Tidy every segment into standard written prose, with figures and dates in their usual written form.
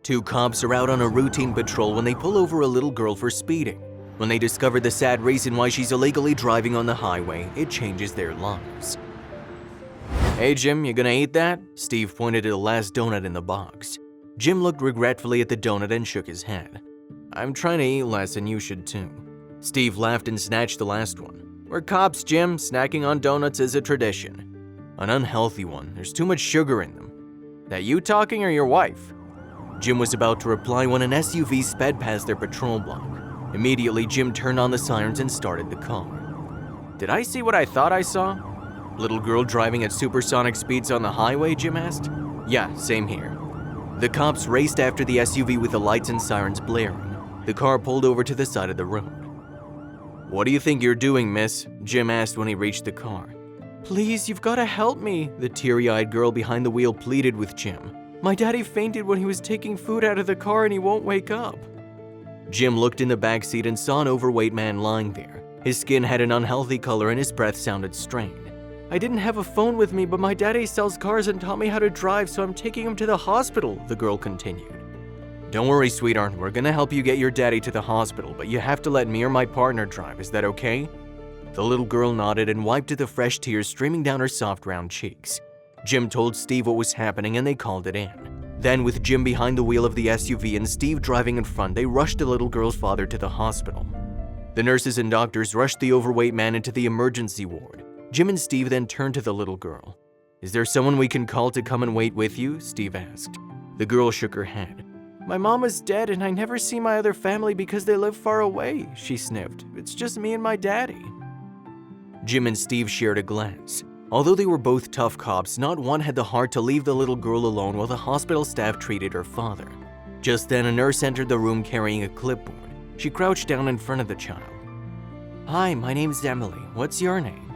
Two cops are out on a routine patrol when they pull over a little girl for speeding. When they discover the sad reason why she's illegally driving on the highway, it changes their lives. "Hey Jim, you gonna eat that?" Steve pointed to the last donut in the box. Jim looked regretfully at the donut and shook his head. "I'm trying to eat less and you should too." Steve laughed and snatched the last one. "We're cops, Jim. Snacking on donuts is a tradition." "An unhealthy one. There's too much sugar in them." "That you talking or your wife?" Jim was about to reply when an SUV sped past their patrol block. Immediately, Jim turned on the sirens and started the car. "Did I see what I thought I saw?" "Little girl driving at supersonic speeds on the highway?" Jim asked. "Yeah, same here." The cops raced after the SUV with the lights and sirens blaring. The car pulled over to the side of the road. "What do you think you're doing, miss?" Jim asked when he reached the car. "Please, you've got to help me," the teary-eyed girl behind the wheel pleaded with Jim. "My daddy fainted when he was taking food out of the car and he won't wake up." Jim looked in the backseat and saw an overweight man lying there. His skin had an unhealthy color and his breath sounded strained. "I didn't have a phone with me, but my daddy sells cars and taught me how to drive, so I'm taking him to the hospital," the girl continued. "Don't worry, sweetheart, we're gonna help you get your daddy to the hospital, but you have to let me or my partner drive, is that okay?" The little girl nodded and wiped the fresh tears streaming down her soft round cheeks. Jim told Steve what was happening and they called it in. Then, with Jim behind the wheel of the SUV and Steve driving in front, they rushed the little girl's father to the hospital. The nurses and doctors rushed the overweight man into the emergency ward. Jim and Steve then turned to the little girl. "Is there someone we can call to come and wait with you?" Steve asked. The girl shook her head. "My mom is dead and I never see my other family because they live far away," she sniffed. "It's just me and my daddy." Jim and Steve shared a glance. Although they were both tough cops, not one had the heart to leave the little girl alone while the hospital staff treated her father. Just then, a nurse entered the room carrying a clipboard. She crouched down in front of the child. "Hi, my name's Emily. What's your name?"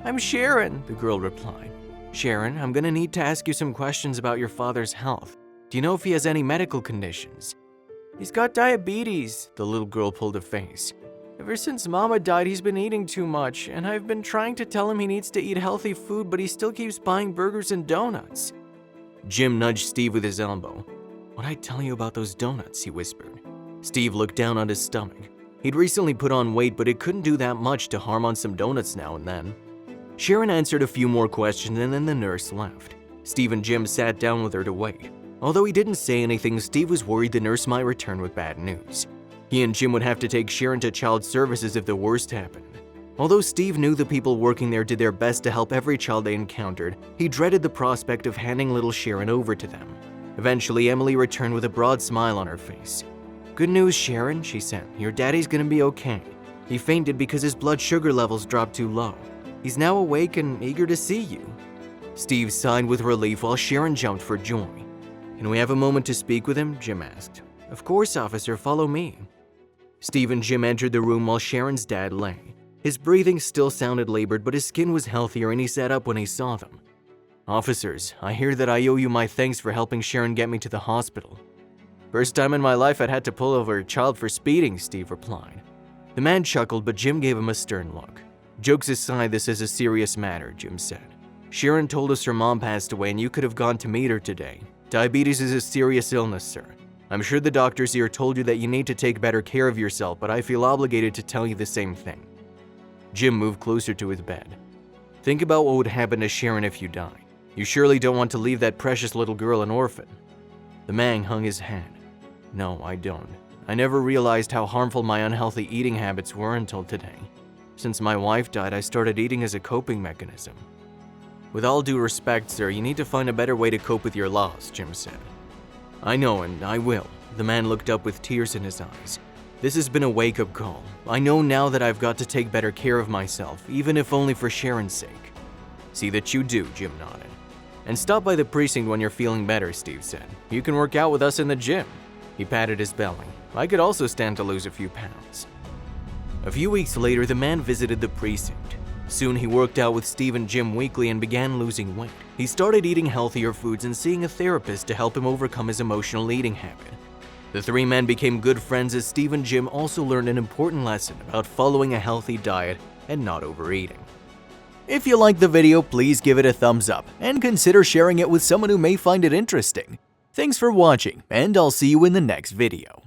"I'm Sharon," the girl replied. "Sharon, I'm gonna need to ask you some questions about your father's health. Do you know if he has any medical conditions?" "He's got diabetes," the little girl pulled a face. "Ever since Mama died, he's been eating too much, and I've been trying to tell him he needs to eat healthy food, but he still keeps buying burgers and donuts." Jim nudged Steve with his elbow. "What'd I tell you about those donuts?" he whispered. Steve looked down on his stomach. He'd recently put on weight, but it couldn't do that much to harm on some donuts now and then. Sharon answered a few more questions and then the nurse left. Steve and Jim sat down with her to wait. Although he didn't say anything, Steve was worried the nurse might return with bad news. He and Jim would have to take Sharon to child services if the worst happened. Although Steve knew the people working there did their best to help every child they encountered, he dreaded the prospect of handing little Sharon over to them. Eventually, Emily returned with a broad smile on her face. "Good news, Sharon," she said. "Your daddy's gonna be okay. He fainted because his blood sugar levels dropped too low. He's now awake and eager to see you." Steve sighed with relief while Sharon jumped for joy. "Can we have a moment to speak with him?" Jim asked. "Of course, officer, follow me." Steve and Jim entered the room while Sharon's dad lay. His breathing still sounded labored, but his skin was healthier and he sat up when he saw them. "Officers, I hear that I owe you my thanks for helping Sharon get me to the hospital." "First time in my life I'd had to pull over a child for speeding," Steve replied. The man chuckled, but Jim gave him a stern look. "Jokes aside, this is a serious matter," Jim said. "Sharon told us her mom passed away and you could have gone to meet her today. Diabetes is a serious illness, sir. I'm sure the doctors here told you that you need to take better care of yourself, but I feel obligated to tell you the same thing." Jim moved closer to his bed. "Think about what would happen to Sharon if you die. You surely don't want to leave that precious little girl an orphan." The man hung his head. "No, I don't. I never realized how harmful my unhealthy eating habits were until today. Since my wife died, I started eating as a coping mechanism." "With all due respect, sir, you need to find a better way to cope with your loss," Jim said. "I know, and I will." The man looked up with tears in his eyes. "This has been a wake-up call. I know now that I've got to take better care of myself, even if only for Sharon's sake." "See that you do," Jim nodded. "And stop by the precinct when you're feeling better," Steve said. "You can work out with us in the gym." He patted his belly. "I could also stand to lose a few pounds." A few weeks later, the man visited the precinct. Soon he worked out with Steve and Jim weekly and began losing weight. He started eating healthier foods and seeing a therapist to help him overcome his emotional eating habit. The three men became good friends as Steve and Jim also learned an important lesson about following a healthy diet and not overeating. If you liked the video, please give it a thumbs up and consider sharing it with someone who may find it interesting. Thanks for watching, and I'll see you in the next video.